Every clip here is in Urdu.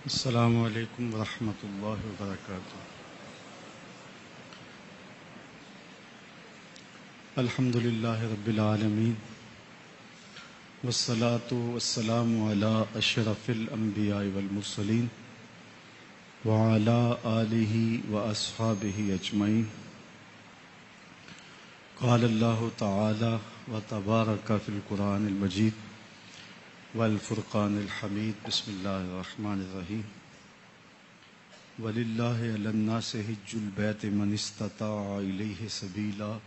السلام علیکم ورحمۃ اللہ وبرکاتہ۔ الحمد للہ رب العالمین والصلاة والسلام علی اشرف الانبیاء والمرسلین وعلی آلہ واصحابہ اجمعین۔ قال اللہ تعالی وتبارک فی القرآن المجید والفرقان الحمید۔ بسم اللہ الرحمن الرحیم۔ وَلِلَّهِ عَلَى النَّاسِ حِجُّ الْبَيْتِ مَنِ اسْتَطَاعَ إِلَيْهِ سَبِيلًا۔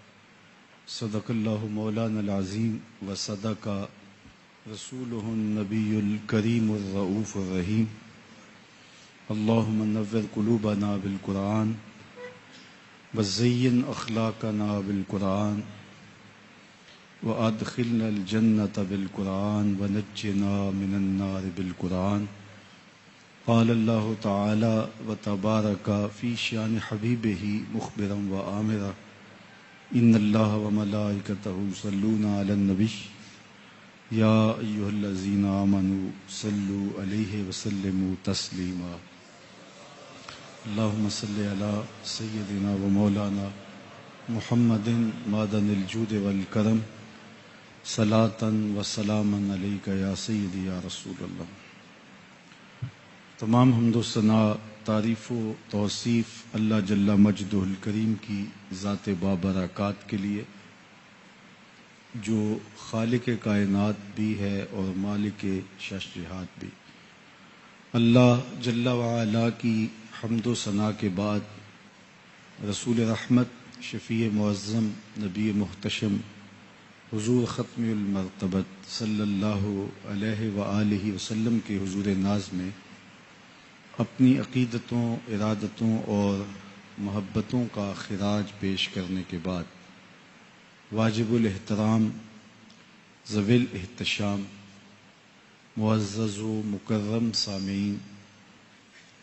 صدق اللہ مولانا العظیم وصدق رسولہ النبی الکریم الرؤوف الرحیم۔ اللہم نور قلوبنا بالقرآن وزین اخلاقنا بالقرآن وادخلنا الجنة بالقرآن ونجنا من النار بالقرآن۔ قال اللہ تعالی وتبارک فی شان حبیبہ مخبرا وآمرا ان اللہ وملائکتہ یصلون علی النبی یا ایھا الذین آمنوا صلوا علیہ وسلموا تسلیما۔ اللہم صل علی سیدنا و مولانا محمد معدن الجود والکرم صلاۃ و سلاما علیک یا سیدی یا رسول اللہ۔ تمام حمد و ثناء، تعریف و توصیف اللہ جل مجدہ الکریم کی ذات بابرکات کے لیے، جو خالق کائنات بھی ہے اور مالک شش جہات بھی۔ اللہ جل وعلا کی حمد و ثناء کے بعد رسول رحمت، شفیع معظم، نبی محتشم حضور ختم المرتبت صلی اللہ علیہ وآلہ وسلم کے حضور ناز میں اپنی عقیدتوں، ارادتوں اور محبتوں کا خراج پیش کرنے کے بعد واجب الاحترام، ذوی الاحتشام، معزز و مکرم سامعین،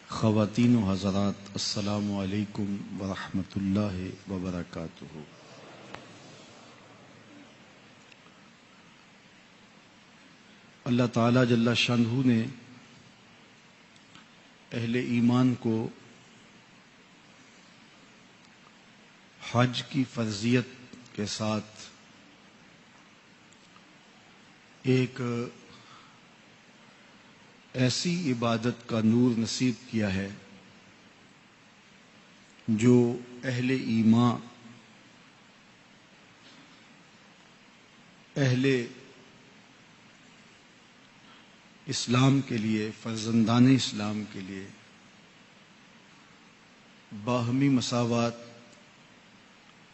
خواتین و حضرات، السلام علیکم ورحمۃ اللہ وبرکاتہ۔ اللہ تعالیٰ جل شانہ نے اہل ایمان کو حج کی فرضیت کے ساتھ ایک ایسی عبادت کا نور نصیب کیا ہے جو اہل ایمان، اہل اسلام کے لیے، فرزندان اسلام کے لیے باہمی مساوات،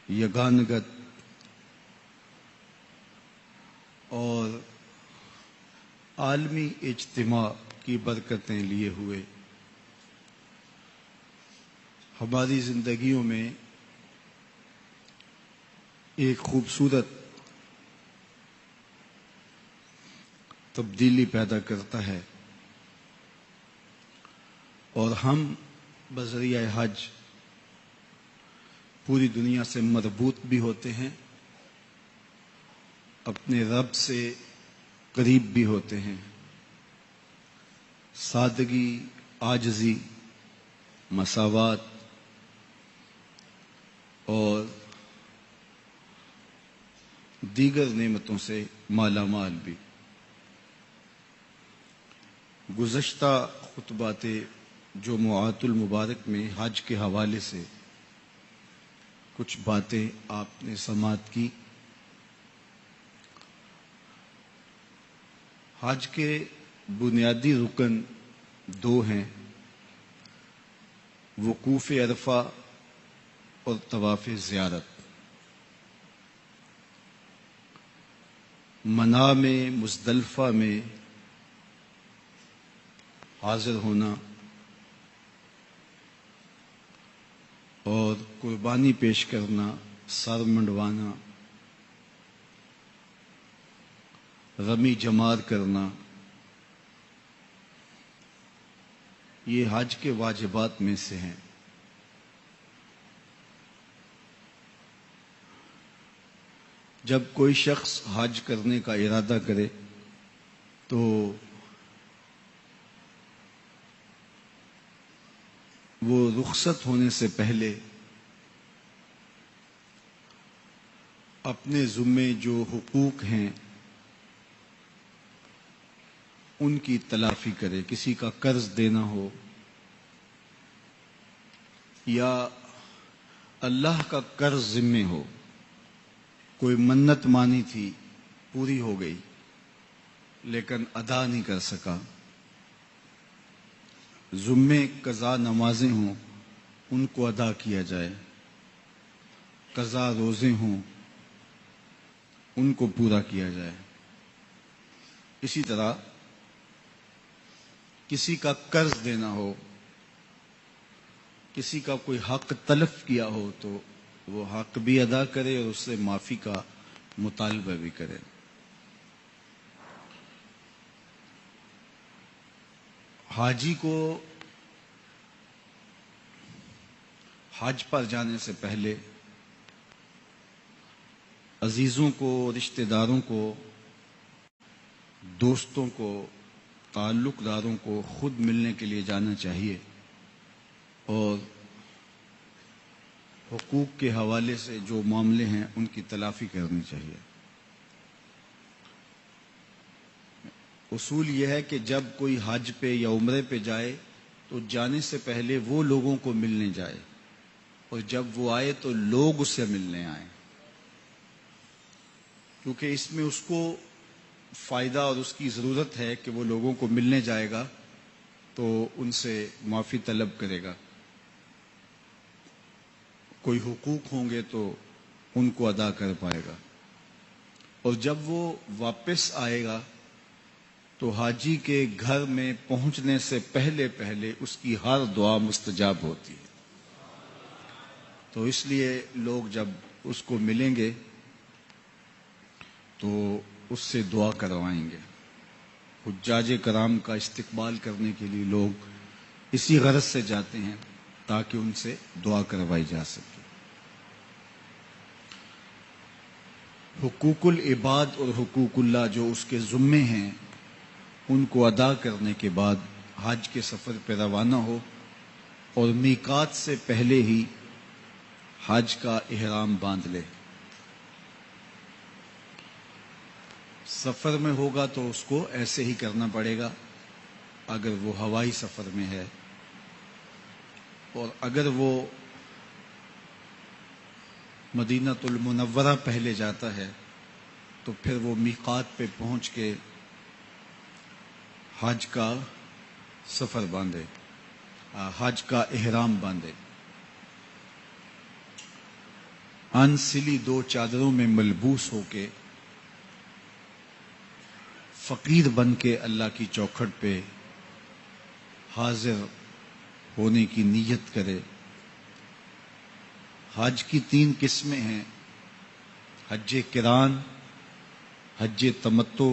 یگانگت اور عالمی اجتماع کی برکتیں لیے ہوئے ہماری زندگیوں میں ایک خوبصورت تبدیلی پیدا کرتا ہے، اور ہم بذریعہ حج پوری دنیا سے مربوط بھی ہوتے ہیں، اپنے رب سے قریب بھی ہوتے ہیں۔ سادگی، عاجزی، مساوات اور دیگر نعمتوں سے مالا مال بھی۔ گزشتہ خطبات جمعات المبارک میں حج کے حوالے سے کچھ باتیں آپ نے سماعت کی۔ حج کے بنیادی رکن دو ہیں، وقوف عرفہ اور طواف زیارت۔ منا میں، مزدلفہ میں حاضر ہونا اور قربانی پیش کرنا، سر منڈوانا، رمی جمار کرنا، یہ حج کے واجبات میں سے ہیں۔ جب کوئی شخص حج کرنے کا ارادہ کرے تو وہ رخصت ہونے سے پہلے اپنے ذمے جو حقوق ہیں ان کی تلافی کرے. کسی کا قرض دینا ہو یا اللہ کا قرض ذمے ہو، کوئی منت مانی تھی پوری ہو گئی لیکن ادا نہیں کر سکا، ذمے قضا نمازیں ہوں ان کو ادا کیا جائے، قضا روزے ہوں ان کو پورا کیا جائے. اسی طرح کسی کا قرض دینا ہو، کسی کا کوئی حق تلف کیا ہو تو وہ حق بھی ادا کرے اور اس سے معافی کا مطالبہ بھی کرے. حاجی کو حج پر جانے سے پہلے عزیزوں کو، رشتہ داروں کو، دوستوں کو، تعلق داروں کو خود ملنے کے لیے جانا چاہیے اور حقوق کے حوالے سے جو معاملے ہیں ان کی تلافی کرنی چاہیے. اصول یہ ہے کہ جب کوئی حج پہ یا عمرے پہ جائے تو جانے سے پہلے وہ لوگوں کو ملنے جائے اور جب وہ آئے تو لوگ اس سے ملنے آئیں، کیونکہ اس میں اس کو فائدہ اور اس کی ضرورت ہے کہ وہ لوگوں کو ملنے جائے گا تو ان سے معافی طلب کرے گا، کوئی حقوق ہوں گے تو ان کو ادا کر پائے گا، اور جب وہ واپس آئے گا تو حاجی کے گھر میں پہنچنے سے پہلے پہلے اس کی ہر دعا مستجاب ہوتی ہے. تو اس لیے لوگ جب اس کو ملیں گے تو اس سے دعا کروائیں گے. حجاج کرام کا استقبال کرنے کے لیے لوگ اسی غرض سے جاتے ہیں تاکہ ان سے دعا کروائی جا سکے. حقوق العباد اور حقوق اللہ جو اس کے ذمے ہیں ان کو ادا کرنے کے بعد حج کے سفر پہ روانہ ہو اور میقات سے پہلے ہی حج کا احرام باندھ لے. سفر میں ہوگا تو اس کو ایسے ہی کرنا پڑے گا اگر وہ ہوائی سفر میں ہے، اور اگر وہ مدینہ المنورہ پہلے جاتا ہے تو پھر وہ میقات پہ پہنچ کے حج کا سفر باندھے، حج کا احرام باندھے. انسلی 2 چادروں میں ملبوس ہو کے فقیر بن کے اللہ کی چوکھٹ پہ حاضر ہونے کی نیت کرے. حج کی 3 قسمیں ہیں: حج قران، حج تمتع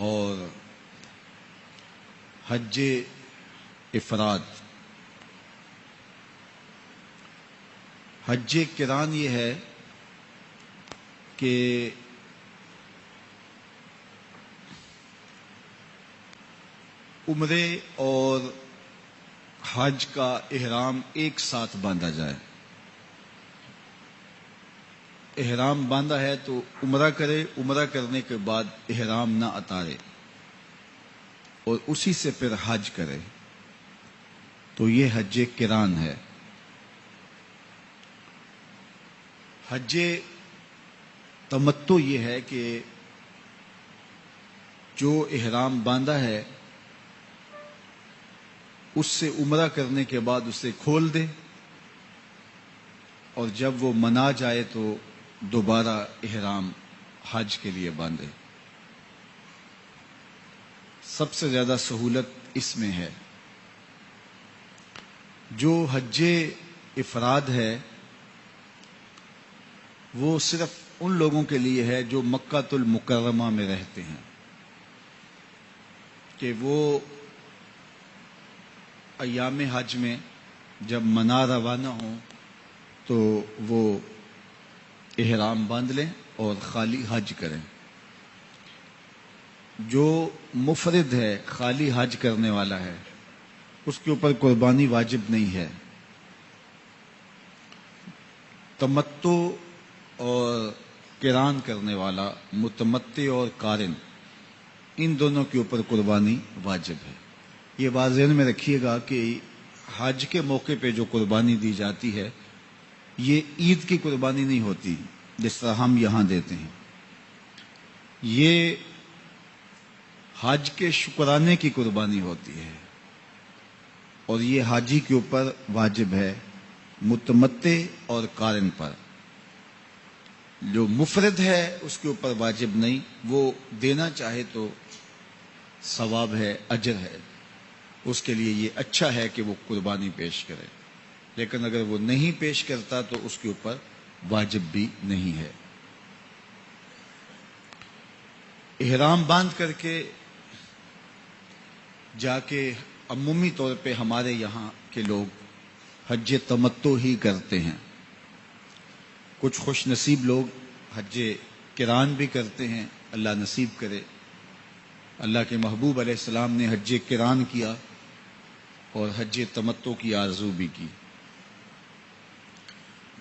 اور حج افراد. حج قران یہ ہے کہ عمرے اور حج کا احرام ایک ساتھ باندھا جائے. احرام باندھا ہے تو عمرہ کرے، عمرہ کرنے کے بعد احرام نہ اتارے اور اسی سے پھر حج کرے، تو یہ حج قران ہے. حج تمتع یہ ہے کہ جو احرام باندھا ہے اس سے عمرہ کرنے کے بعد اسے کھول دے اور جب وہ منا جائے تو دوبارہ احرام حج کے لیے باندھے. سب سے زیادہ سہولت اس میں ہے. جو حج افراد ہے وہ صرف ان لوگوں کے لیے ہے جو مکہ المکرمہ میں رہتے ہیں، کہ وہ ایام حج میں جب منا روانہ ہوں تو وہ احرام باندھ لیں اور خالی حج کریں. جو مفرد ہے، خالی حج کرنے والا ہے، اس کے اوپر قربانی واجب نہیں ہے۔ تمتع اور قران کرنے والا، متمتع اور قارن، ان دونوں کے اوپر قربانی واجب ہے۔ یہ بات ذہن میں رکھیے گا کہ حج کے موقع پہ جو قربانی دی جاتی ہے یہ عید کی قربانی نہیں ہوتی جس طرح ہم یہاں دیتے ہیں، یہ حج کے شکرانے کی قربانی ہوتی ہے، اور یہ حاجی کے اوپر واجب ہے، متمتع اور قارن پر۔ جو مفرد ہے اس کے اوپر واجب نہیں، وہ دینا چاہے تو ثواب ہے، اجر ہے، اس کے لیے یہ اچھا ہے کہ وہ قربانی پیش کرے، لیکن اگر وہ نہیں پیش کرتا تو اس کے اوپر واجب بھی نہیں ہے۔ احرام باندھ کر کے جا کے عمومی طور پہ ہمارے یہاں کے لوگ حج تمتع ہی کرتے ہیں، کچھ خوش نصیب لوگ حج قران بھی کرتے ہیں، اللہ نصیب کرے۔ اللہ کے محبوب علیہ السلام نے حج قران کیا اور حج تمتع کی آرزو بھی کی۔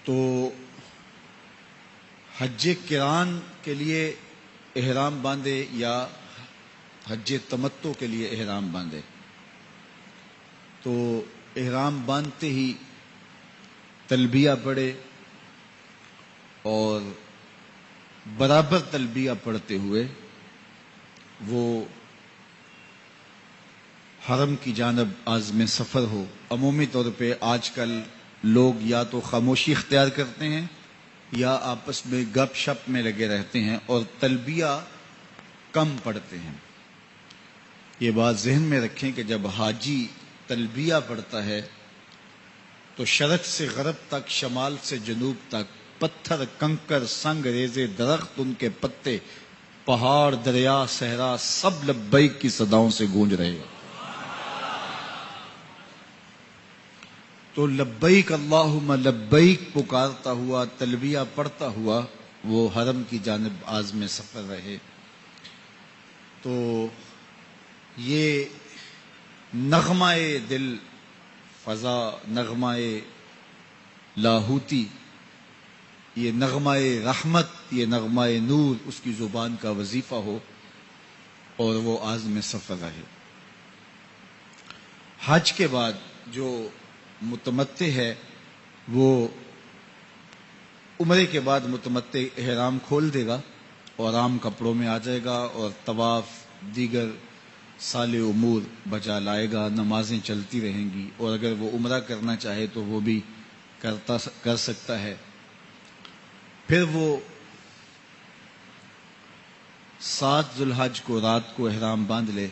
تو حج قران کے لیے احرام باندھے یا حج تمتع کے لیے احرام باندھے، تو احرام باندھتے ہی تلبیہ پڑھے اور برابر تلبیہ پڑھتے ہوئے وہ حرم کی جانب عازم سفر ہو۔ عمومی طور پہ آج کل لوگ یا تو خاموشی اختیار کرتے ہیں یا آپس میں گپ شپ میں لگے رہتے ہیں اور تلبیہ کم پڑھتے ہیں۔ یہ بات ذہن میں رکھیں کہ جب حاجی تلبیہ پڑھتا ہے تو شرق سے غرب تک، شمال سے جنوب تک، پتھر، کنکر، سنگ ریزے، درخت، ان کے پتے، پہاڑ، دریا، صحرا، سب لبیک کی صداؤں سے گونج رہے ہیں۔ تو لبیک اللہم لبیک پکارتا ہوا، تلبیہ پڑھتا ہوا وہ حرم کی جانب عازم سفر رہے۔ تو یہ نغمہ دل فضا، نغمہ لاہوتی، یہ نغمہ رحمت، یہ نغمہ نور اس کی زبان کا وظیفہ ہو اور وہ عازم سفر رہے۔ حج کے بعد جو متمتع ہے وہ عمرے کے بعد متمتع احرام کھول دے گا اور عام کپڑوں میں آ جائے گا اور طواف، دیگر صالح امور بجا لائے گا، نمازیں چلتی رہیں گی، اور اگر وہ عمرہ کرنا چاہے تو وہ بھی کر سکتا ہے۔ پھر وہ 7 ذی الحج کو رات کو احرام باندھ لے،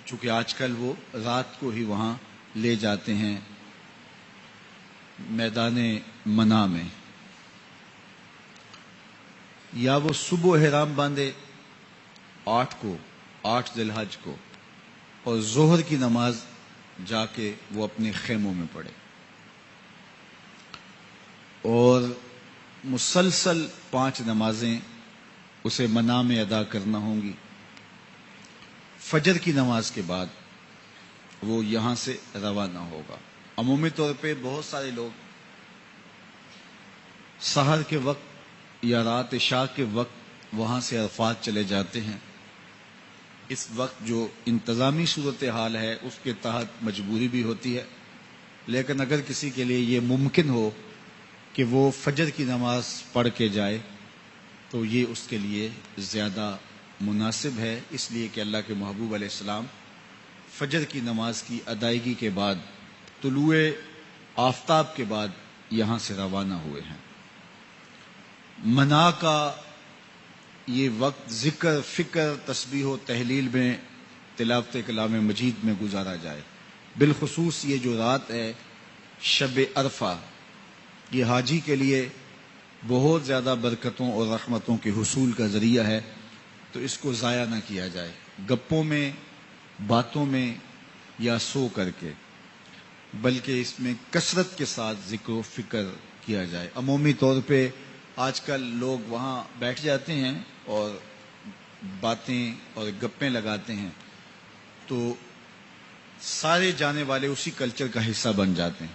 چونکہ آج کل وہ رات کو ہی وہاں لے جاتے ہیں میدان منا میں، یا وہ صبح احرام باندھے 8 ذی الحج کو، اور ظہر کی نماز جا کے وہ اپنے خیموں میں پڑھے، اور مسلسل 5 نمازیں اسے منا میں ادا کرنا ہوں گی۔ فجر کی نماز کے بعد وہ یہاں سے روانہ ہوگا۔ عمومی طور پہ بہت سارے لوگ سحر کے وقت یا رات عشاء کے وقت وہاں سے عرفات چلے جاتے ہیں۔ اس وقت جو انتظامی صورتحال ہے اس کے تحت مجبوری بھی ہوتی ہے، لیکن اگر کسی کے لیے یہ ممکن ہو کہ وہ فجر کی نماز پڑھ کے جائے تو یہ اس کے لیے زیادہ مناسب ہے، اس لیے کہ اللہ کے محبوب علیہ السلام فجر کی نماز کی ادائیگی کے بعد طلوع آفتاب کے بعد یہاں سے روانہ ہوئے ہیں۔ منا کا یہ وقت ذکر، فکر، تسبیح و تحلیل میں، تلاوت کلام مجید میں گزارا جائے۔ بالخصوص یہ جو رات ہے شب عرفہ، یہ حاجی کے لیے بہت زیادہ برکتوں اور رحمتوں کے حصول کا ذریعہ ہے، تو اس کو ضائع نہ کیا جائے گپوں میں، باتوں میں یا سو کر کے، بلکہ اس میں کثرت کے ساتھ ذکر و فکر کیا جائے۔ عمومی طور پہ آج کل لوگ وہاں بیٹھ جاتے ہیں اور باتیں اور گپیں لگاتے ہیں، تو سارے جانے والے اسی کلچر کا حصہ بن جاتے ہیں.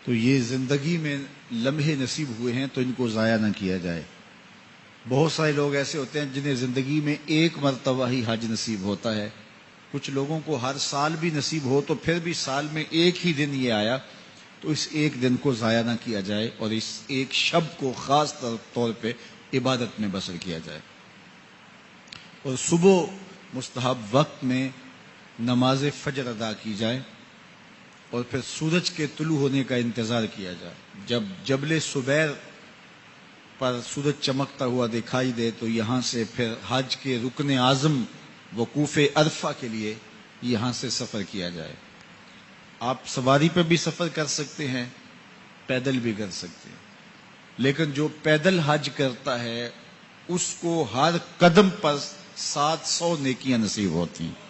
تو یہ زندگی میں لمحے نصیب ہوئے ہیں تو ان کو ضائع نہ کیا جائے. بہت سارے لوگ ایسے ہوتے ہیں جنہیں زندگی میں ایک مرتبہ ہی حج نصیب ہوتا ہے. کچھ لوگوں کو ہر سال بھی نصیب ہو تو پھر بھی سال میں ایک ہی دن یہ آیا تو اس ایک دن کو ضائع نہ کیا جائے اور اس ایک شب کو خاص طور پہ عبادت میں بسر کیا جائے. اور صبح مستحب وقت میں نماز فجر ادا کی جائے اور پھر سورج کے طلوع ہونے کا انتظار کیا جائے. جب جبل سبیر پر سورج چمکتا ہوا دکھائی دے تو یہاں سے پھر حج کے رکن اعظم وقوف عرفہ کے لیے یہاں سے سفر کیا جائے. آپ سواری پہ بھی سفر کر سکتے ہیں, پیدل بھی کر سکتے ہیں, لیکن جو پیدل حج کرتا ہے اس کو ہر قدم پر 700 نیکیاں نصیب ہوتی ہیں.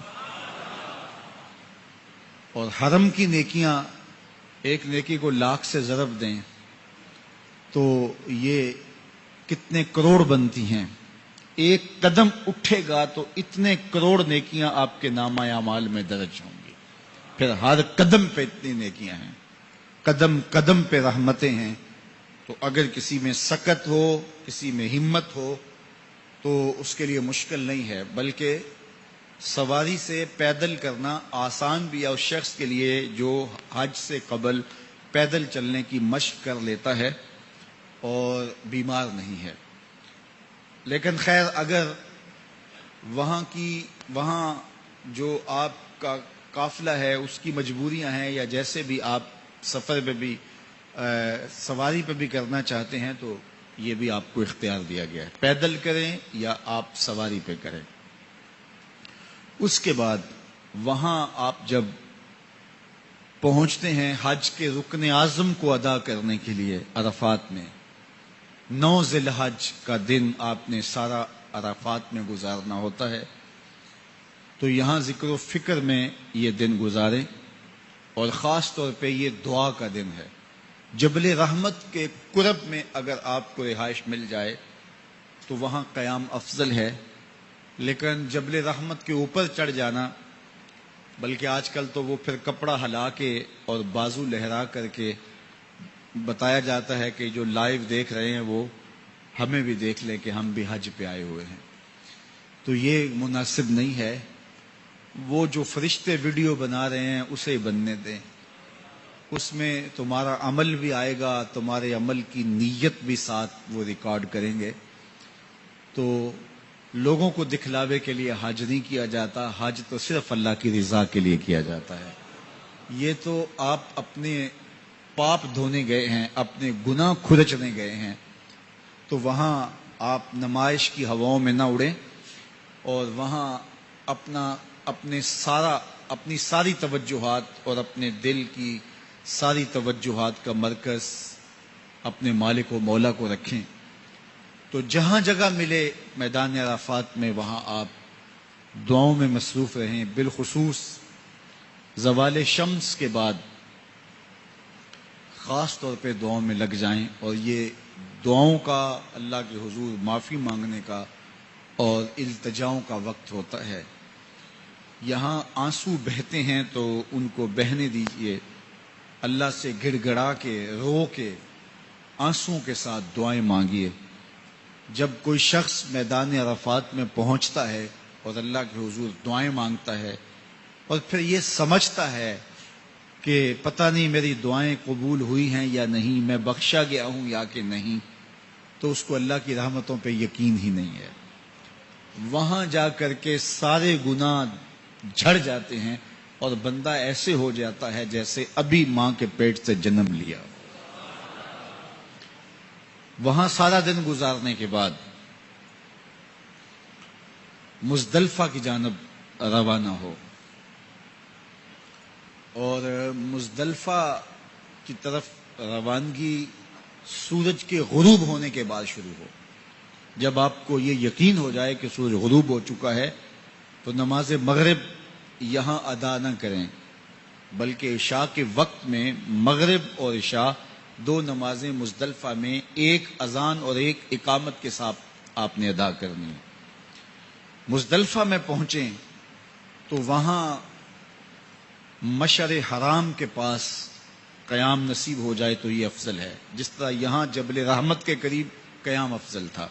اور حرم کی نیکیاں ایک نیکی کو 1,00,000 سے ضرب دیں تو یہ کتنے کروڑ بنتی ہیں. ایک قدم اٹھے گا تو اتنے کروڑ نیکیاں آپ کے نامہ اعمال میں درج ہوں گی. پھر ہر قدم پہ اتنی نیکیاں ہیں, قدم قدم پہ رحمتیں ہیں. تو اگر کسی میں سکت ہو, کسی میں ہمت ہو تو اس کے لیے مشکل نہیں ہے, بلکہ سواری سے پیدل کرنا آسان بھی ہے اس شخص کے لیے جو حج سے قبل پیدل چلنے کی مشق کر لیتا ہے اور بیمار نہیں ہے. لیکن خیر اگر وہاں جو آپ کا قافلہ ہے اس کی مجبوریاں ہیں یا جیسے بھی آپ سفر پہ بھی سواری پہ بھی کرنا چاہتے ہیں تو یہ بھی آپ کو اختیار دیا گیا ہے, پیدل کریں یا آپ سواری پہ کریں. اس کے بعد وہاں آپ جب پہنچتے ہیں حج کے رکن اعظم کو ادا کرنے کے لیے عرفات میں, 9 ذی الحج کا دن آپ نے سارا عرفات میں گزارنا ہوتا ہے. تو یہاں ذکر و فکر میں یہ دن گزاریں اور خاص طور پہ یہ دعا کا دن ہے. جبل رحمت کے قرب میں اگر آپ کو رہائش مل جائے تو وہاں قیام افضل ہے, لیکن جبل رحمت کے اوپر چڑھ جانا, بلکہ آج کل تو وہ پھر کپڑا ہلا کے اور بازو لہرا کر کے بتایا جاتا ہے کہ جو لائیو دیکھ رہے ہیں وہ ہمیں بھی دیکھ لیں کہ ہم بھی حج پہ آئے ہوئے ہیں. تو یہ مناسب نہیں ہے. وہ جو فرشتے ویڈیو بنا رہے ہیں اسے بننے دیں, اس میں تمہارا عمل بھی آئے گا, تمہارے عمل کی نیت بھی ساتھ وہ ریکارڈ کریں گے. تو لوگوں کو دکھلاوے کے لیے حج نہیں کیا جاتا, حج تو صرف اللہ کی رضا کے لیے کیا جاتا ہے. یہ تو آپ اپنے پاپ دھونے گئے ہیں, اپنے گناہ کھرچنے گئے ہیں, تو وہاں آپ نمائش کی ہواؤں میں نہ اڑیں اور وہاں اپنی ساری توجہات اور اپنے دل کی ساری توجہات کا مرکز اپنے مالک و مولا کو رکھیں. تو جہاں جگہ ملے میدان عرفات میں وہاں آپ دعاؤں میں مصروف رہیں, بالخصوص زوال شمس کے بعد خاص طور پہ دعاؤں میں لگ جائیں. اور یہ دعاؤں کا, اللہ کے حضور معافی مانگنے کا اور التجاؤں کا وقت ہوتا ہے. یہاں آنسو بہتے ہیں تو ان کو بہنے دیجئے, اللہ سے گڑ گڑا کے رو کے آنسوؤں کے ساتھ دعائیں مانگیے. جب کوئی شخص میدان عرفات میں پہنچتا ہے اور اللہ کے حضور دعائیں مانگتا ہے اور پھر یہ سمجھتا ہے کہ پتہ نہیں میری دعائیں قبول ہوئی ہیں یا نہیں, میں بخشا گیا ہوں یا کہ نہیں, تو اس کو اللہ کی رحمتوں پہ یقین ہی نہیں ہے. وہاں جا کر کے سارے گناہ جھڑ جاتے ہیں اور بندہ ایسے ہو جاتا ہے جیسے ابھی ماں کے پیٹ سے جنم لیا. وہاں سارا دن گزارنے کے بعد مزدلفہ کی جانب روانہ ہو اور مزدلفہ کی طرف روانگی سورج کے غروب ہونے کے بعد شروع ہو. جب آپ کو یہ یقین ہو جائے کہ سورج غروب ہو چکا ہے تو نماز مغرب یہاں ادا نہ کریں, بلکہ عشاء کے وقت میں مغرب اور عشاء 2 نمازیں مزدلفہ میں ایک اذان اور ایک اقامت کے ساتھ آپ نے ادا کرنی ہے. مزدلفہ میں پہنچیں تو وہاں مشعر حرام کے پاس قیام نصیب ہو جائے تو یہ افضل ہے، جس طرح یہاں جبل رحمت کے قریب قیام افضل تھا۔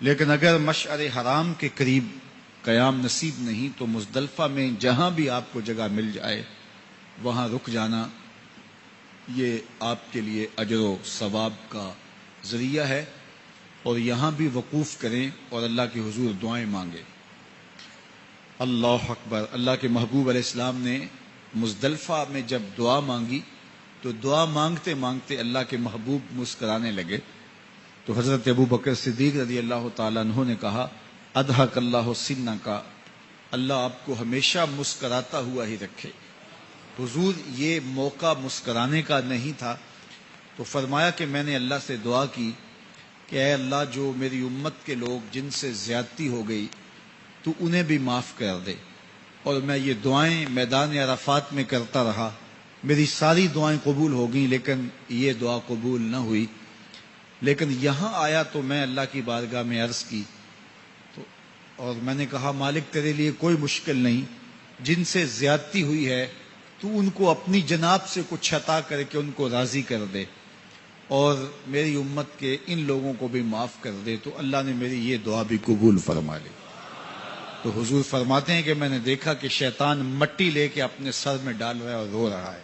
لیکن اگر مشعر حرام کے قریب قیام نصیب نہیں تو مزدلفہ میں جہاں بھی آپ کو جگہ مل جائے وہاں رک جانا، یہ آپ کے لیے اجر و ثواب کا ذریعہ ہے، اور یہاں بھی وقوف کریں اور اللہ کے حضور دعائیں مانگیں۔ اللہ اکبر۔ اللہ کے محبوب علیہ السلام نے مزدلفہ میں جب دعا مانگی تو دعا مانگتے مانگتے اللہ کے محبوب مسکرانے لگے، تو حضرت ابو بکر صدیق رضی اللہ تعالیٰ عنہ نے کہا اضحک اللہ سنک، اللہ آپ کو ہمیشہ مسکراتا ہوا ہی رکھے۔ حضور یہ موقع مسکرانے کا نہیں تھا، تو فرمایا کہ میں نے اللہ سے دعا کی کہ اے اللہ جو میری امت کے لوگ جن سے زیادتی ہو گئی تو انہیں بھی معاف کر دے، اور میں یہ دعائیں میدان عرفات میں کرتا رہا، میری ساری دعائیں قبول ہو گئیں لیکن یہ دعا قبول نہ ہوئی، لیکن یہاں آیا تو میں اللہ کی بارگاہ میں عرض کی اور میں نے کہا مالک تیرے لیے کوئی مشکل نہیں، جن سے زیادتی ہوئی ہے تو ان کو اپنی جناب سے کچھ عطا کر کے ان کو راضی کر دے، اور میری امت کے ان لوگوں کو بھی معاف کر دے۔ تو اللہ نے میری یہ دعا بھی قبول فرما لی۔ تو حضور فرماتے ہیں کہ میں نے دیکھا کہ شیطان مٹی لے کے اپنے سر میں ڈال رہا ہے اور رو رہا ہے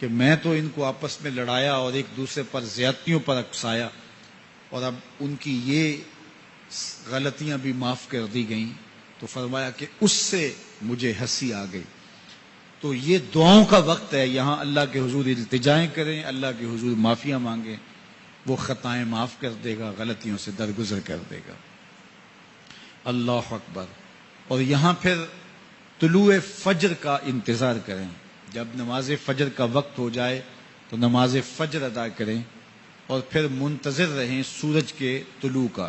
کہ میں تو ان کو آپس میں لڑایا اور ایک دوسرے پر زیادتیوں پر اکسایا، اور اب ان کی یہ غلطیاں بھی معاف کر دی گئیں، تو فرمایا کہ اس سے مجھے ہنسی آ گئی۔ تو یہ دعاؤں کا وقت ہے، یہاں اللہ کے حضور التجائیں کریں، اللہ کے حضور معافیاں مانگیں، وہ خطائیں معاف کر دے گا، غلطیوں سے درگزر کر دے گا۔ اللہ اکبر۔ اور یہاں پھر طلوع فجر کا انتظار کریں، جب نماز فجر کا وقت ہو جائے تو نماز فجر ادا کریں، اور پھر منتظر رہیں سورج کے طلوع کا،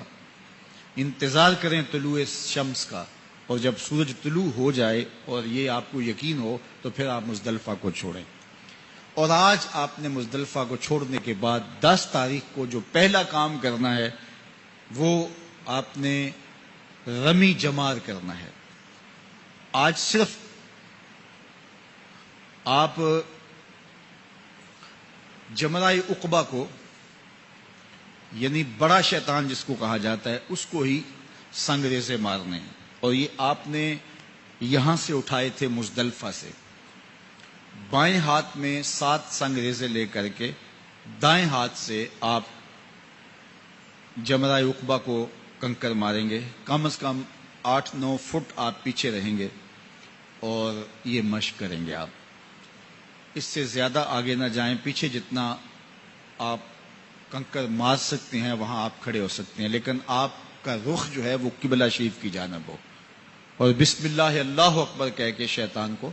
انتظار کریں طلوع شمس کا، اور جب سورج طلوع ہو جائے اور یہ آپ کو یقین ہو تو پھر آپ مزدلفہ کو چھوڑیں۔ اور آج آپ نے مزدلفہ کو چھوڑنے کے بعد 10 تاریخ کو جو پہلا کام کرنا ہے وہ آپ نے رمی جمار کرنا ہے۔ آج صرف آپ جمرہ عقبہ کو، یعنی بڑا شیطان جس کو کہا جاتا ہے، اس کو ہی سنگریزے مارنے ہیں، اور یہ آپ نے یہاں سے اٹھائے تھے مزدلفہ سے۔ بائیں ہاتھ میں 7 سنگریزے لے کر کے دائیں ہاتھ سے آپ جمرہ عقبہ کو کنکر ماریں گے، کم از کم 8-9 فٹ آپ پیچھے رہیں گے اور یہ مشق کریں گے۔ آپ اس سے زیادہ آگے نہ جائیں، پیچھے جتنا آپ کنکر مار سکتے ہیں وہاں آپ کھڑے ہو سکتے ہیں، لیکن آپ کا رخ جو ہے وہ قبلہ شریف کی جانب ہو، اور بسم اللہ اللہ اکبر کہہ کے شیطان کو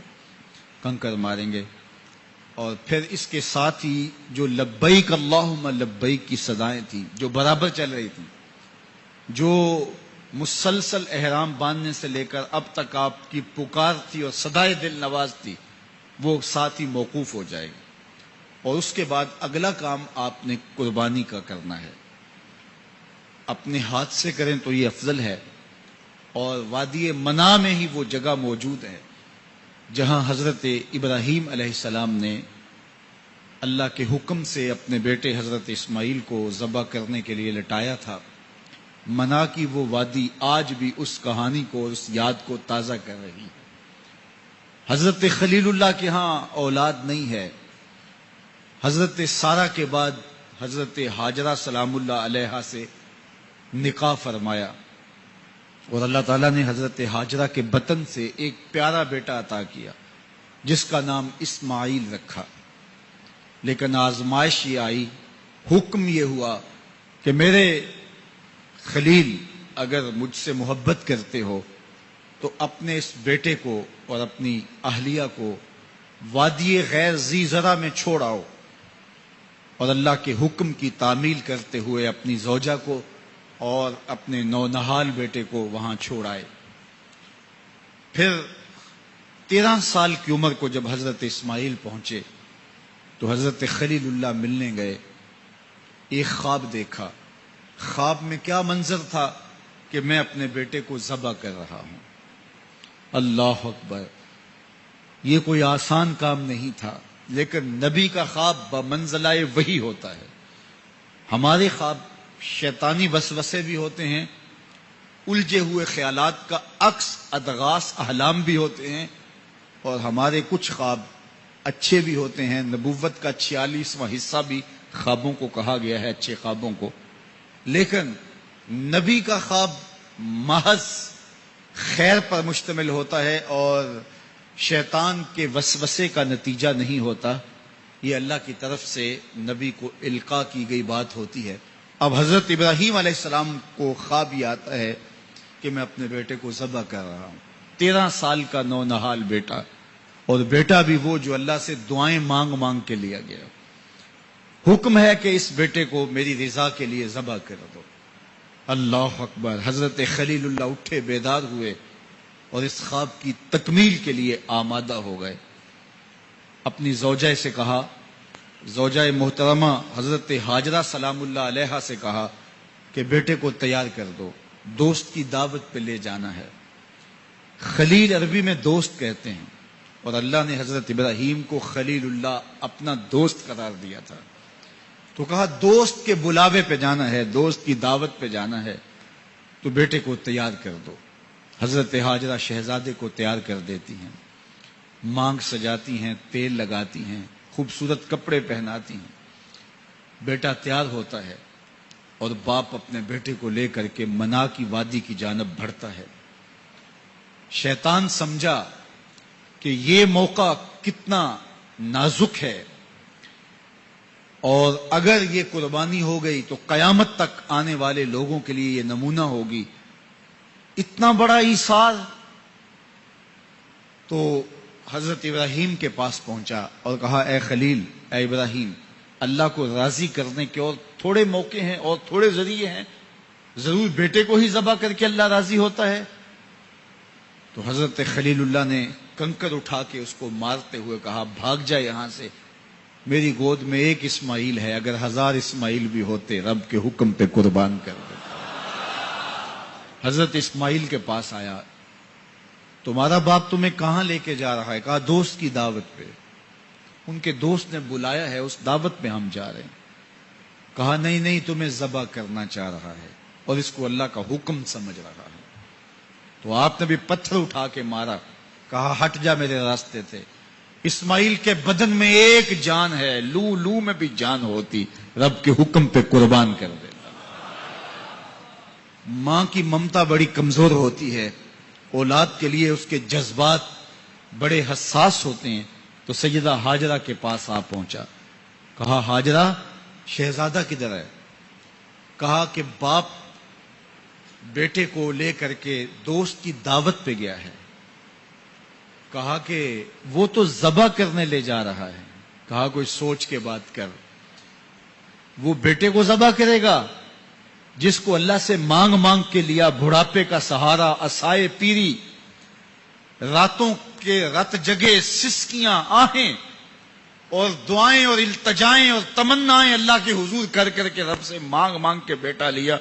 کنکر ماریں گے۔ اور پھر اس کے ساتھ ہی جو لبیک اللہم لبیک کی صدائیں تھیں جو برابر چل رہی تھیں، جو مسلسل احرام باندھنے سے لے کر اب تک آپ کی پکار تھی اور صدائے دل نواز تھی، وہ ساتھ ہی موقوف ہو جائے گی، اور اس کے بعد اگلا کام آپ نے قربانی کا کرنا ہے۔ اپنے ہاتھ سے کریں تو یہ افضل ہے، اور وادی منا میں ہی وہ جگہ موجود ہے جہاں حضرت ابراہیم علیہ السلام نے اللہ کے حکم سے اپنے بیٹے حضرت اسماعیل کو ذبح کرنے کے لیے لٹایا تھا۔ منا کی وہ وادی آج بھی اس کہانی کو اور اس یاد کو تازہ کر رہی ہے۔ حضرت خلیل اللہ کے ہاں اولاد نہیں ہے، حضرت سارہ کے بعد حضرت ہاجرہ سلام اللہ علیہا سے نکاح فرمایا، اور اللہ تعالیٰ نے حضرت ہاجرہ کے بطن سے ایک پیارا بیٹا عطا کیا جس کا نام اسماعیل رکھا۔ لیکن آزمائش یہ آئی، حکم یہ ہوا کہ میرے خلیل اگر مجھ سے محبت کرتے ہو تو اپنے اس بیٹے کو اور اپنی اہلیہ کو وادی غیر ذی زرع میں چھوڑ آؤ، اور اللہ کے حکم کی تعمیل کرتے ہوئے اپنی زوجہ کو اور اپنے نونہال بیٹے کو وہاں چھوڑ آئے۔ پھر 13 سال کی عمر کو جب حضرت اسماعیل پہنچے تو حضرت خلیل اللہ ملنے گئے، ایک خواب دیکھا۔ خواب میں کیا منظر تھا کہ میں اپنے بیٹے کو ذبح کر رہا ہوں۔ اللہ اکبر۔ یہ کوئی آسان کام نہیں تھا، لیکن نبی کا خواب بمنزلہ وحی ہوتا ہے۔ ہمارے خواب شیطانی وسوسے بھی ہوتے ہیں، الجھے ہوئے خیالات کا عکس ادغاث احلام بھی ہوتے ہیں، اور ہمارے کچھ خواب اچھے بھی ہوتے ہیں۔ نبوت کا 46واں حصہ بھی خوابوں کو کہا گیا ہے، اچھے خوابوں کو۔ لیکن نبی کا خواب محض خیر پر مشتمل ہوتا ہے اور شیطان کے وسوسے کا نتیجہ نہیں ہوتا، یہ اللہ کی طرف سے نبی کو القاء کی گئی بات ہوتی ہے۔ اب حضرت ابراہیم علیہ السلام کو خواب یہ آتا ہے کہ میں اپنے بیٹے کو ذبح کر رہا ہوں، 13 سال کا نونہال بیٹا، اور بیٹا بھی وہ جو اللہ سے دعائیں مانگ مانگ کے لیا گیا۔ حکم ہے کہ اس بیٹے کو میری رضا کے لیے ذبح کر دو۔ اللہ اکبر! حضرت خلیل اللہ اٹھے، بیدار ہوئے اور اس خواب کی تکمیل کے لیے آمادہ ہو گئے۔ اپنی زوجہ سے کہا، زوجہ محترمہ حضرت ہاجرہ سلام اللہ علیہا سے کہا کہ بیٹے کو تیار کر دو، دوست کی دعوت پہ لے جانا ہے۔ خلیل عربی میں دوست کہتے ہیں، اور اللہ نے حضرت ابراہیم کو خلیل اللہ اپنا دوست قرار دیا تھا، تو کہا دوست کے بلاوے پہ جانا ہے، دوست کی دعوت پہ جانا ہے، تو بیٹے کو تیار کر دو۔ حضرت ہاجرہ شہزادے کو تیار کر دیتی ہیں، مانگ سجاتی ہیں، تیل لگاتی ہیں، خوبصورت کپڑے پہناتی ہیں۔ بیٹا تیار ہوتا ہے اور باپ اپنے بیٹے کو لے کر کے منا کی وادی کی جانب بڑھتا ہے۔ شیطان سمجھا کہ یہ موقع کتنا نازک ہے، اور اگر یہ قربانی ہو گئی تو قیامت تک آنے والے لوگوں کے لیے یہ نمونہ ہوگی، اتنا بڑا ایثار۔ تو حضرت ابراہیم کے پاس پہنچا اور کہا، اے خلیل، اے ابراہیم، اللہ کو راضی کرنے کے اور تھوڑے موقع ہیں اور تھوڑے ذریعے ہیں، ضرور بیٹے کو ہی ذبح کر کے اللہ راضی ہوتا ہے؟ تو حضرت خلیل اللہ نے کنکر اٹھا کے اس کو مارتے ہوئے کہا، بھاگ جا یہاں سے، میری گود میں ایک اسماعیل ہے، اگر 1000 اسماعیل بھی ہوتے رب کے حکم پہ قربان کر دے۔ حضرت اسماعیل کے پاس آیا، تمہارا باپ تمہیں کہاں لے کے جا رہا ہے؟ کہا دوست کی دعوت پہ، ان کے دوست نے بلایا ہے، اس دعوت پہ ہم جا رہے ہیں۔ کہا نہیں نہیں، تمہیں ذبح کرنا چاہ رہا ہے اور اس کو اللہ کا حکم سمجھ رہا ہے۔ تو آپ نے بھی پتھر اٹھا کے مارا، کہا ہٹ جا میرے راستے سے۔ اسماعیل کے بدن میں ایک جان ہے، لو لو میں بھی جان ہوتی، رب کے حکم پہ قربان کر دیتا۔ ماں کی ممتا بڑی کمزور ہوتی ہے، اولاد کے لیے اس کے جذبات بڑے حساس ہوتے ہیں۔ تو سیدہ ہاجرہ کے پاس آ پہنچا، کہا ہاجرہ، شہزادہ کدھر ہے؟ کہا کہ باپ بیٹے کو لے کر کے دوست کی دعوت پہ گیا ہے۔ کہا کہ وہ تو ذبح کرنے لے جا رہا ہے۔ کہا کوئی سوچ کے بات کر، وہ بیٹے کو ذبح کرے گا جس کو اللہ سے مانگ مانگ کے لیا، بڑھاپے کا سہارا، عصائے پیری، راتوں کے رت جگے، سسکیاں، آہیں اور دعائیں اور التجائیں اور تمنائیں اللہ کے حضور کر کر کے رب سے مانگ مانگ کے بیٹا لیا،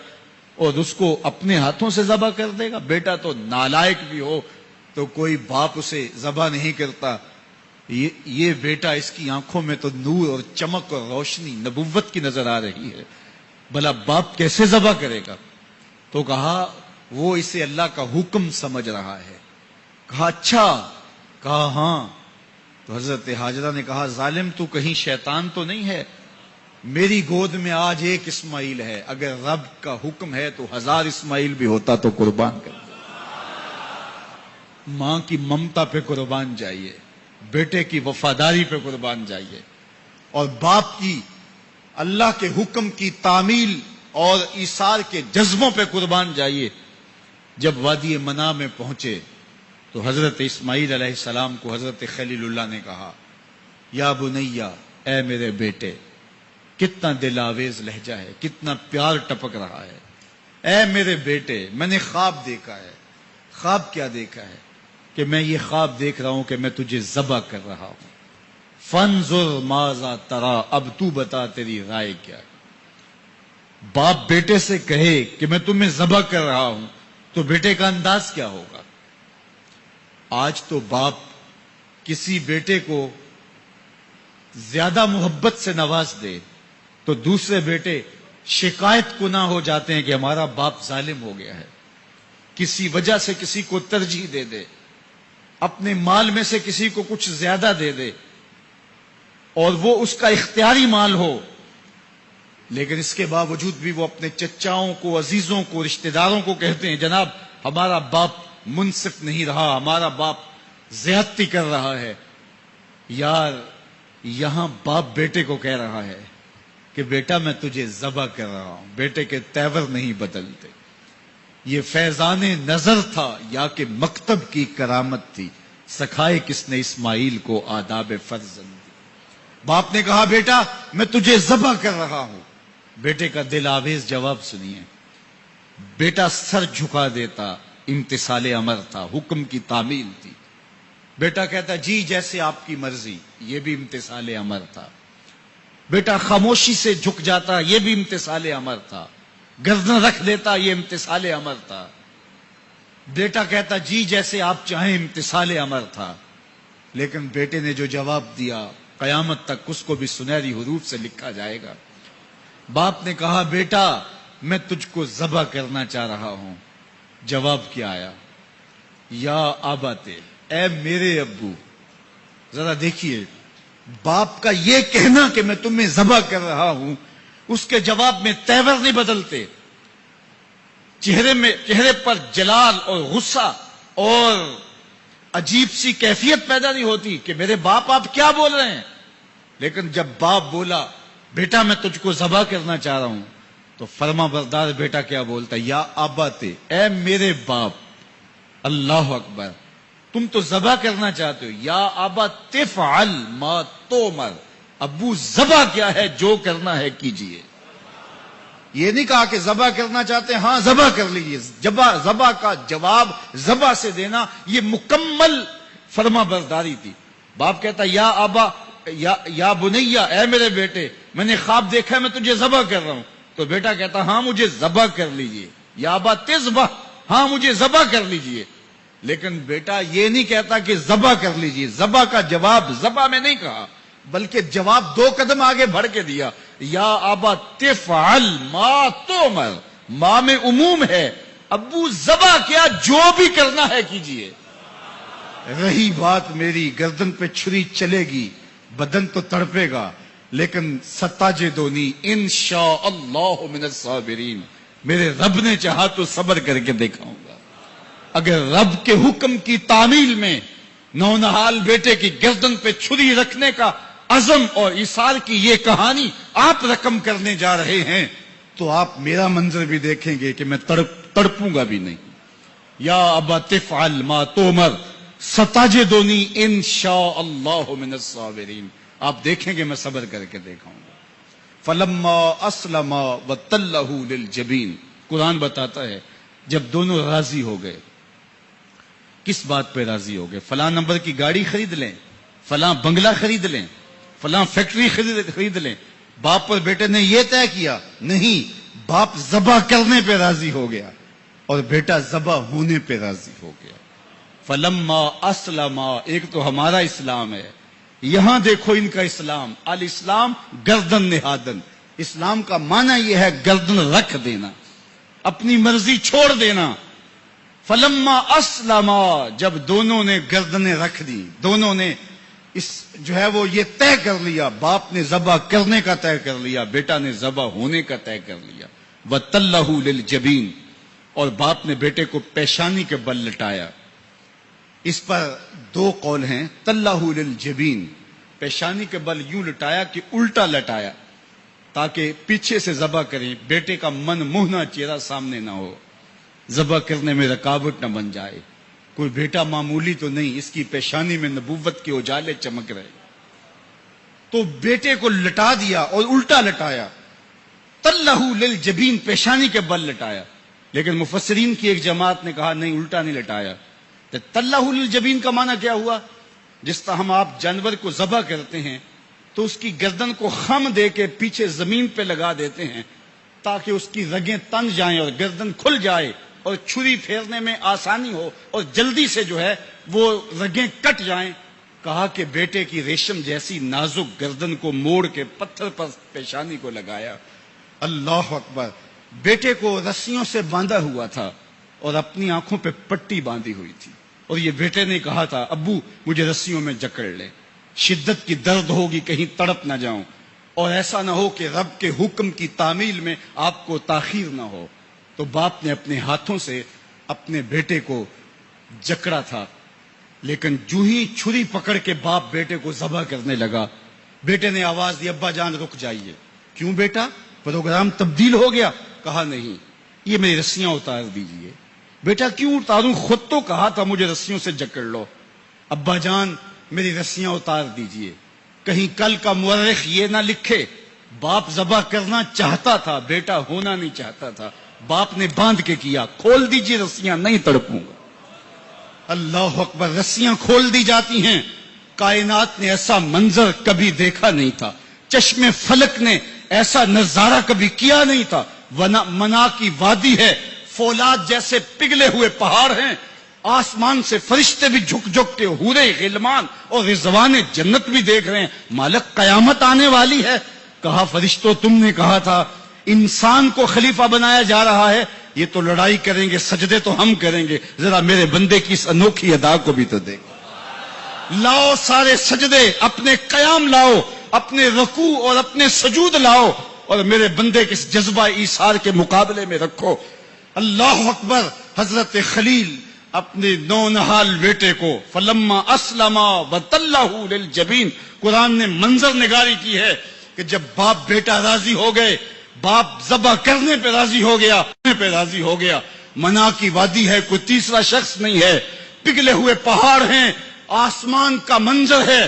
اور اس کو اپنے ہاتھوں سے ذبح کر دے گا؟ بیٹا تو نالائق بھی ہو تو کوئی باپ اسے ذبح نہیں کرتا۔ یہ بیٹا، اس کی آنکھوں میں تو نور اور چمک اور روشنی نبوت کی نظر آ رہی ہے، بھلا باپ کیسے ذبح کرے گا؟ تو کہا وہ اسے اللہ کا حکم سمجھ رہا ہے۔ کہا اچھا؟ کہا ہاں۔ تو حضرت ہاجرہ نے کہا ظالم، تو کہیں شیطان تو نہیں ہے؟ میری گود میں آج ایک اسماعیل ہے، اگر رب کا حکم ہے تو 1000 اسماعیل بھی ہوتا تو قربان کر دے۔ ماں کی ممتا پہ قربان جائیے، بیٹے کی وفاداری پہ قربان جائیے، اور باپ کی اللہ کے حکم کی تعمیل اور ایثار کے جذبوں پہ قربان جائیے۔ جب وادی منا میں پہنچے تو حضرت اسماعیل علیہ السلام کو حضرت خلیل اللہ نے کہا، یا بنیا، اے میرے بیٹے، کتنا دل آویز لہجہ ہے، کتنا پیار ٹپک رہا ہے۔ اے میرے بیٹے، میں نے خواب دیکھا ہے۔ خواب کیا دیکھا ہے؟ کہ میں یہ خواب دیکھ رہا ہوں کہ میں تجھے ذبح کر رہا ہوں۔ فانظر ماذا ترا، اب تو بتا تیری رائے کیا ہے؟ باپ بیٹے سے کہے کہ میں تمہیں ذبح کر رہا ہوں تو بیٹے کا انداز کیا ہوگا؟ آج تو باپ کسی بیٹے کو زیادہ محبت سے نواز دے تو دوسرے بیٹے شکایت کناں ہو جاتے ہیں کہ ہمارا باپ ظالم ہو گیا ہے. کسی وجہ سے کسی کو ترجیح دے دے، اپنے مال میں سے کسی کو کچھ زیادہ دے دے اور وہ اس کا اختیاری مال ہو، لیکن اس کے باوجود بھی وہ اپنے چچاؤں کو، عزیزوں کو، رشتہ داروں کو کہتے ہیں جناب ہمارا باپ منصف نہیں رہا، ہمارا باپ زیادتی کر رہا ہے. یار یہاں باپ بیٹے کو کہہ رہا ہے کہ بیٹا میں تجھے ذبح کر رہا ہوں، بیٹے کے تیور نہیں بدلتے. یہ فیضان نظر تھا یا کہ مکتب کی کرامت تھی، سکھائے کس نے اسماعیل کو آداب فرزند. باپ نے کہا بیٹا میں تجھے ذبح کر رہا ہوں. بیٹے کا دل آویز جواب سنیے. بیٹا سر جھکا دیتا، امتثال امر تھا، حکم کی تعمیل تھی. بیٹا کہتا جی جیسے آپ کی مرضی، یہ بھی امتثال امر تھا. بیٹا خاموشی سے جھک جاتا، یہ بھی امتثال امر تھا. گردن رکھ دیتا، یہ امتثال امر تھا. بیٹا کہتا جی جیسے آپ چاہیں، امتثال امر تھا. لیکن بیٹے نے جو جواب دیا قیامت تک اس کو بھی سنہری حروف سے لکھا جائے گا. باپ نے کہا بیٹا میں تجھ کو ذبح کرنا چاہ رہا ہوں. جواب کیا آیا؟ یا آباتے، اے میرے ابو. ذرا دیکھیے باپ کا یہ کہنا کہ میں تمہیں ذبح کر رہا ہوں، اس کے جواب میں تیور نہیں بدلتے، چہرے پر جلال اور غصہ اور عجیب سی کیفیت پیدا نہیں ہوتی کہ میرے باپ آپ کیا بول رہے ہیں. لیکن جب باپ بولا بیٹا میں تجھ کو ذبح کرنا چاہ رہا ہوں تو فرما بردار بیٹا کیا بولتا؟ یا آباتے، اے میرے باپ. اللہ اکبر. تم تو ذبح کرنا چاہتے ہو. یا آبا تفعل ما تومر، ابو ذبح کیا ہے، جو کرنا ہے کیجئے. یہ نہیں کہا کہ ذبح کرنا چاہتے ہیں ہاں ذبح کر لیجئے. ذبح کا جواب ذبح سے دینا یہ مکمل فرما برداری تھی. باپ کہتا یا آبا یا بنیا، اے میرے بیٹے میں نے خواب دیکھا ہے میں تجھے ذبح کر رہا ہوں. تو بیٹا کہتا ہاں مجھے ذبح کر لیجئے. یا آبا تذبح، ہاں مجھے ذبح کر لیجئے. لیکن بیٹا یہ نہیں کہتا کہ ذبح کر لیجئے. ذبح کا جواب ذبح میں نہیں کہا بلکہ جواب 2 قدم آگے بڑھ کے دیا. یا آبا تفعل ما تومر، ماں میں عموم ہے. ابو ذبح کیا، جو بھی کرنا ہے کیجئے. رہی بات میری، گردن پہ چھری چلے گی، بدن تو تڑپے گا، لیکن ستاجدونی انشاءاللہ من الصابرین، میرے رب نے چاہا تو صبر کر کے دکھاؤں گا. اگر رب کے حکم کی تعمیل میں نونہال بیٹے کی گردن پہ چھری رکھنے کا عزم اور ایثار کی یہ کہانی آپ رقم کرنے جا رہے ہیں تو آپ میرا منظر بھی دیکھیں گے کہ میں تڑپوں گا بھی نہیں. یا ابا تفعل ما تومر ستجدنی انشاءاللہ من الصابرین، آپ دیکھیں گے میں صبر کر کے دکھاؤں گا. فلما اسلم وتلہ للجبین، قرآن بتاتا ہے جب دونوں راضی ہو گئے. کس بات پہ راضی ہو گئے؟ فلاں نمبر کی گاڑی خرید لیں، فلاں بنگلہ خرید لیں، فلاں فیکٹری خرید لیں. باپ اور بیٹے نے یہ طے کیا نہیں، باپ ذبح کرنے پہ راضی ہو گیا اور بیٹا ذبح ہونے پہ راضی ہو گیا. فلما اسلم، ایک تو ہمارا اسلام ہے، یہاں دیکھو ان کا اسلام. الاسلام گردن نہادن، اسلام کا معنی یہ ہے گردن رکھ دینا، اپنی مرضی چھوڑ دینا. فلما اسلم، جب دونوں نے گردنیں رکھ دی، دونوں نے اس جو ہے وہ یہ طے کر لیا، باپ نے ذبح کرنے کا طے کر لیا، بیٹا نے ذبح ہونے کا طے کر لیا. وَتَلَّهُ لِلْجَبِينِ، اور باپ نے بیٹے کو پیشانی کے بل لٹایا. اس پر 2 قول ہیں. تَلَّهُ لِلْجَبِينِ، پیشانی کے بل یوں لٹایا کہ الٹا لٹایا تاکہ پیچھے سے ذبح کریں، بیٹے کا من موہنا چہرہ سامنے نہ ہو، ذبح کرنے میں رکاوٹ نہ بن جائے. کوئی بیٹا معمولی تو نہیں، اس کی پیشانی میں نبوت کے اجالے چمک رہے. تو بیٹے کو لٹا دیا اور الٹا لٹایا. تلہ للجبین، پیشانی کے بل لٹایا. لیکن مفسرین کی ایک جماعت نے کہا نہیں، الٹا نہیں لٹایا. تو تلہ للجبین کا معنی کیا ہوا؟ جس طرح ہم آپ جانور کو ذبح کرتے ہیں تو اس کی گردن کو خم دے کے پیچھے زمین پہ لگا دیتے ہیں تاکہ اس کی رگیں تن جائیں اور گردن کھل جائے اور چھری پھیرنے میں آسانی ہو اور جلدی سے جو ہے وہ رگیں کٹ جائیں. کہا کہ بیٹے کی ریشم جیسی نازک گردن کو موڑ کے پتھر پر پیشانی کو لگایا. اللہ اکبر. بیٹے کو رسیوں سے باندھا ہوا تھا اور اپنی آنکھوں پہ پٹی باندھی ہوئی تھی, اور یہ بیٹے نے کہا تھا ابو مجھے رسیوں میں جکڑ لے, شدت کی درد ہوگی کہیں تڑپ نہ جاؤں, اور ایسا نہ ہو کہ رب کے حکم کی تعمیل میں آپ کو تاخیر نہ ہو. تو باپ نے اپنے ہاتھوں سے اپنے بیٹے کو جکڑا تھا, لیکن جو ہی چھری پکڑ کے باپ بیٹے کو ذبح کرنے لگا, بیٹے نے آواز دی ابا جان رک جائیے. کیوں بیٹا, پروگرام تبدیل ہو گیا؟ کہا نہیں, یہ میری رسیاں اتار دیجئے. بیٹا کیوں اتاروں, خود تو کہا تھا مجھے رسیوں سے جکڑ لو. ابا جان میری رسیاں اتار دیجئے, کہیں کل کا مورخ یہ نہ لکھے باپ ذبح کرنا چاہتا تھا, بیٹا ہونا نہیں چاہتا تھا. باپ نے باندھ کے کیا, کھول دیجئے رسیاں, نہیں تڑپوں گا. اللہ اکبر. رسیاں کھول دی جاتی ہیں. کائنات نے ایسا منظر کبھی دیکھا نہیں تھا, چشم فلک نے ایسا نظارہ کبھی کیا نہیں تھا. منا کی وادی ہے, فولاد جیسے پگھلے ہوئے پہاڑ ہیں, آسمان سے فرشتے بھی جھک جھک کے حورے غلمان اور رضوان جنت بھی دیکھ رہے ہیں. مالک قیامت آنے والی ہے. کہا فرشتوں تم نے کہا تھا انسان کو خلیفہ بنایا جا رہا ہے, یہ تو لڑائی کریں گے, سجدے تو ہم کریں گے, ذرا میرے بندے کی اس انوکھی ادا کو بھی تو دیکھو. لاؤ سارے سجدے, اپنے قیام لاؤ, اپنے رکوع اور اپنے سجود لاؤ, اور میرے بندے کے اس جذبہ ایثار کے مقابلے میں رکھو. اللہ اکبر. حضرت خلیل اپنے نونہال بیٹے کو فلما اسلما وتلہ للجبین, قرآن نے منظر نگاری کی ہے کہ جب باپ بیٹا راضی ہو گئے, باپ ذبح کرنے پہ راضی ہو گیا. منا کی وادی ہے, کوئی تیسرا شخص نہیں ہے, پگھلے ہوئے پہاڑ ہیں, آسمان کا منظر ہے,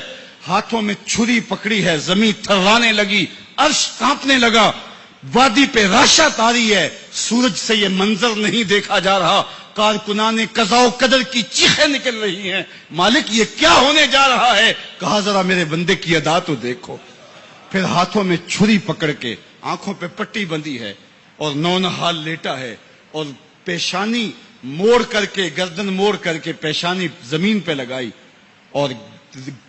ہاتھوں میں چھری پکڑی ہے, زمین تھرانے لگی, عرش کانپنے لگا, وادی پہ راشا تاری ہے, سورج سے یہ منظر نہیں دیکھا جا رہا, کارکنان قضاء و قدر کی چیخیں نکل رہی ہیں, مالک یہ کیا ہونے جا رہا ہے. کہا ذرا میرے بندے کی ادا تو دیکھو. پھر ہاتھوں میں چھری پکڑ کے, آنکھوں پہ پٹی بندھی ہے, اور نونہال لیٹا ہے, اور پیشانی موڑ کر کے, گردن موڑ کر کے پیشانی زمین پہ لگائی, اور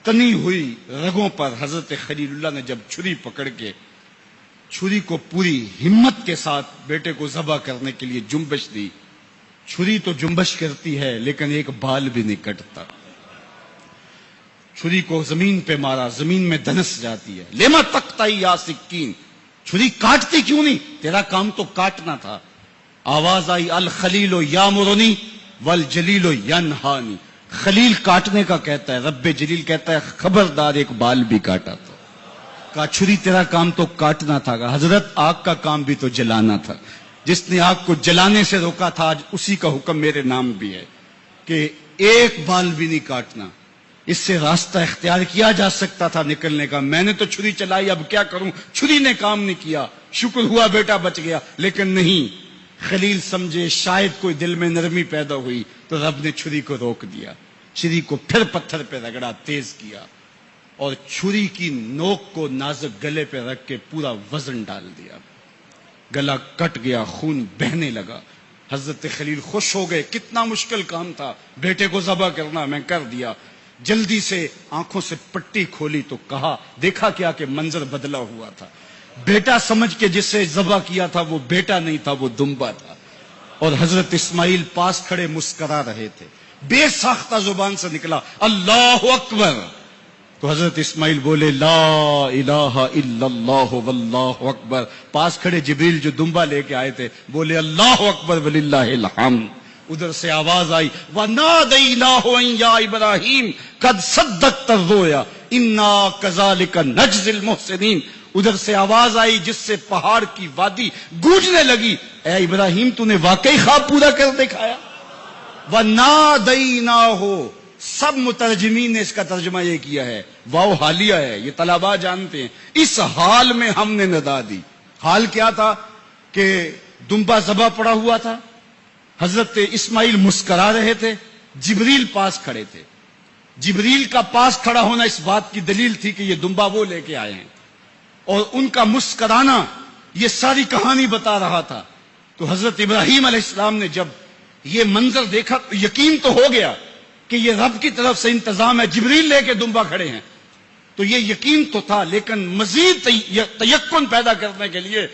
تنی ہوئی رگوں پر حضرت خلیل اللہ نے جب چھری پکڑ کے چھری کو پوری ہمت کے ساتھ بیٹے کو ذبح کرنے کے لیے جنبش دی. چھری تو جنبش کرتی ہے لیکن ایک بال بھی نہیں کٹتا. چھری کو زمین پہ مارا, زمین میں دھنس جاتی ہے. لما تقطعی یا سکین, چھری کاٹتی کیوں نہیں, تیرا کام تو کاٹنا تھا. آواز آئی الخلیل یامرنی والجلیل ینہانی. خلیل کاٹنے کا کہتا ہے, رب جلیل کہتا ہے خبردار ایک بال بھی کاٹا تھا. کہا چھری تیرا کام تو کاٹنا تھا. حضرت آگ کا کام بھی تو جلانا تھا. جس نے آگ کو جلانے سے روکا تھا آج اسی کا حکم میرے نام بھی ہے کہ ایک بال بھی نہیں کاٹنا. اس سے راستہ اختیار کیا جا سکتا تھا نکلنے کا. میں نے تو چھری چلائی, اب کیا کروں, چھری نے کام نہیں کیا. شکر ہوا بیٹا بچ گیا, لیکن نہیں. خلیل سمجھے شاید کوئی دل میں نرمی پیدا ہوئی تو رب نے چھری کو روک دیا. چھری کو پھر پتھر پہ رگڑا, تیز کیا, اور چھری کی نوک کو نازک گلے پہ رکھ کے پورا وزن ڈال دیا. گلا کٹ گیا, خون بہنے لگا. حضرت خلیل خوش ہو گئے, کتنا مشکل کام تھا بیٹے کو ذبح کرنا, میں کر دیا. جلدی سے آنکھوں سے پٹی کھولی تو کہا, دیکھا کیا کہ منظر بدلا ہوا تھا. بیٹا سمجھ کے جسے ذبح کیا تھا وہ بیٹا نہیں تھا, وہ دمبا تھا. اور حضرت اسماعیل پاس کھڑے مسکرا رہے تھے. بے ساختہ زبان سے نکلا اللہ اکبر. تو حضرت اسماعیل بولے لا الہ الا اللہ واللہ اکبر. پاس کھڑے جبریل جو دمبا لے کے آئے تھے بولے اللہ اکبر وللہ الحمد. ادھر سے آواز آئی وَنَادَيْنَاهُ أَن يَا إِبْرَاهِيمُ قَدْ صَدَّقْتَ الرُّؤْيَا إِنَّا كَذَلِكَ نَجْزِي الْمُحْسِنِينَ. ادھر سے آواز آئی جس سے پہاڑ کی وادی گونجنے لگی, اے ابراہیم تو نے واقعی خواب پورا کر دکھایا. وَنَادَيْنَاهُ. سب مترجمین نے اس کا ترجمہ یہ کیا ہے, واو حالیہ ہے, یہ طلباء جانتے ہیں. اس حال میں ہم نے ندا دی. حال کیا تھا کہ دمبا ذبح پڑا ہوا تھا, حضرت اسماعیل مسکرا رہے تھے, جبریل پاس کھڑے تھے. جبریل کا پاس کھڑا ہونا اس بات کی دلیل تھی کہ یہ دمبا وہ لے کے آئے ہیں, اور ان کا مسکرانا یہ ساری کہانی بتا رہا تھا. تو حضرت ابراہیم علیہ السلام نے جب یہ منظر دیکھا تو یقین تو ہو گیا, کہ یہ رب کی طرف سے انتظام ہے، جبریل لے کے دمبا کھڑے ہیں، تو یہ یقین تو تھا، لیکن مزید تیقن پیدا کرنے کے لیے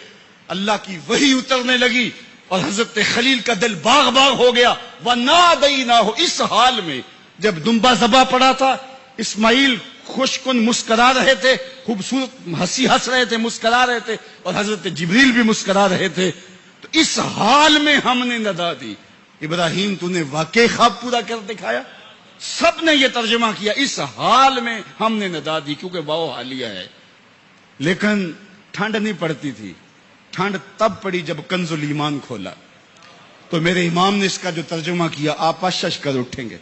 اللہ کی وحی اترنے لگی اور حضرت خلیل کا دل باغ باغ ہو گیا۔ وَنَادَيْنَاهُ، اس حال میں جب دمبا ذبح پڑا تھا، اسماعیل خوشکن مسکرا رہے تھے، خوبصورت ہنسی ہنس رہے تھے، مسکرا رہے تھے، اور حضرت جبریل بھی مسکرا رہے تھے، تو اس حال میں ہم نے ندا دی۔ ابراہیم تو نے واقعی خواب پورا کر دکھایا۔ سب نے یہ ترجمہ کیا، اس حال میں ہم نے ندا دی، کیونکہ واؤ حالیہ ہے۔ لیکن ٹھنڈ نہیں پڑتی تھی، ٹھنڈ تب پڑی جب کنز الایمان کھولا، تو میرے امام نے اس کا جو ترجمہ کیا، آپ اشش کر اٹھیں گے۔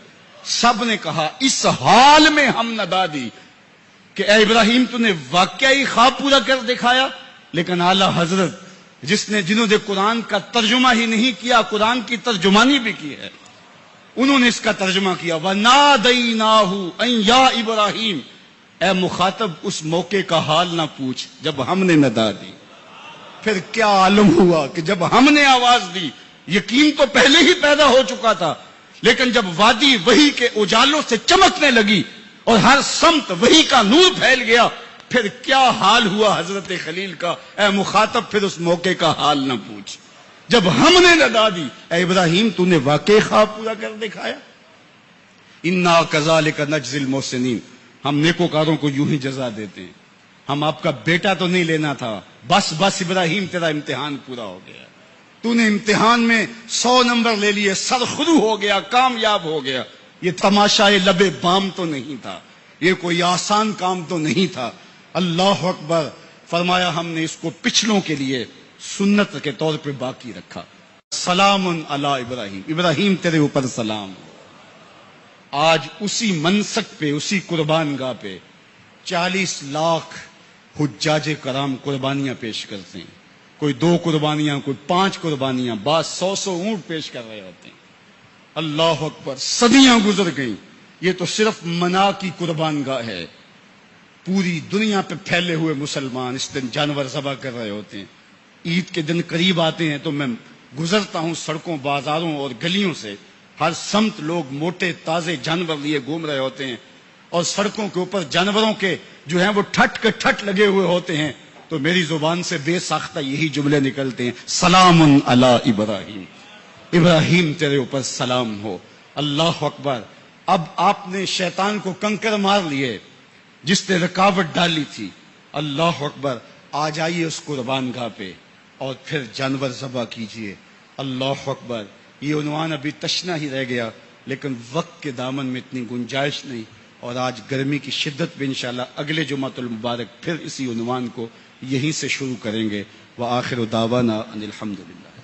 سب نے کہا اس حال میں ہم ندا دی کہ اے ابراہیم تو نے واقعی خواب پورا کر دکھایا۔ لیکن اعلی حضرت جنہوں نے قرآن کا ترجمہ ہی نہیں کیا، قرآن کی ترجمانی بھی کی ہے، انہوں نے اس کا ترجمہ کیا، وَنَادَيْنَاهُ أَن يَا إِبْرَاهِيمُ، اے مخاطب اس موقع کا حال نہ پوچھ جب ہم نے ندا دی۔ پھر کیا عالم ہوا کہ جب ہم نے آواز دی، یقین تو پہلے ہی پیدا ہو چکا تھا، لیکن جب وادی وحی کے اجالوں سے چمکنے لگی اور ہر سمت وحی کا نور پھیل گیا، پھر کیا حال ہوا حضرت خلیل کا، اے مخاطب پھر اس موقع کا حال نہ پوچھ جب ہم نے ندا دی۔ اے ابراہیم تو نے واقعی خواب پورا کر دکھایا۔ اِنَّا كَذَلِكَ نَجْزِي الْمُحْسِنِينَ، ہم نیکوکاروں کو یوں ہی جزا دیتے ہیں۔ ہم آپ کا بیٹا تو نہیں لینا تھا، بس ابراہیم تیرا امتحان پورا ہو گیا، تو نے امتحان میں 100 نمبر لے لیے، سرخرو ہو گیا، کامیاب ہو گیا۔ یہ تماشائے لبے بام تو نہیں تھا، یہ کوئی آسان کام تو نہیں تھا۔ اللہ اکبر، فرمایا ہم نے اس کو پچھلوں کے لیے سنت کے طور پہ باقی رکھا۔ سلام علی ابراہیم، ابراہیم تیرے اوپر سلام۔ آج اسی منسک پہ، اسی قربان گاہ پہ 40 لاکھ حجاج کرام قربانیاں پیش کرتے ہیں، کوئی 2 قربانیاں، کوئی 5 قربانیاں، بعض 100 اونٹ پیش کر رہے ہوتے ہیں۔ اللہ اکبر، صدیاں گزر گئیں، یہ تو صرف منا کی قربان گاہ ہے۔ پوری دنیا پہ پھیلے ہوئے مسلمان اس دن جانور ذبح کر رہے ہوتے ہیں۔ عید کے دن قریب آتے ہیں تو میں گزرتا ہوں سڑکوں، بازاروں اور گلیوں سے، ہر سمت لوگ موٹے تازے جانور لیے گھوم رہے ہوتے ہیں، اور سڑکوں کے اوپر جانوروں کے جو ہیں وہ ٹھٹ کے ٹھٹ لگے ہوئے ہوتے ہیں، تو میری زبان سے بے ساختہ یہی جملے نکلتے ہیں، سلام علی ابراہیم، ابراہیم تیرے اوپر سلام ہو۔ اللہ اکبر، اب آپ نے شیطان کو کنکر مار لیے جس نے رکاوٹ ڈالی تھی۔ اللہ اکبر، آ جائیے اس قربان گاہ پہ اور پھر جانور ذبح کیجئے۔ اللہ اکبر، یہ عنوان ابھی تشنا ہی رہ گیا، لیکن وقت کے دامن میں اتنی گنجائش نہیں، اور آج گرمی کی شدت پہ انشاءاللہ اگلے جمعۃ المبارک پھر اسی عنوان کو یہیں سے شروع کریں گے۔ وآخر دعوانا ان الحمدللہ۔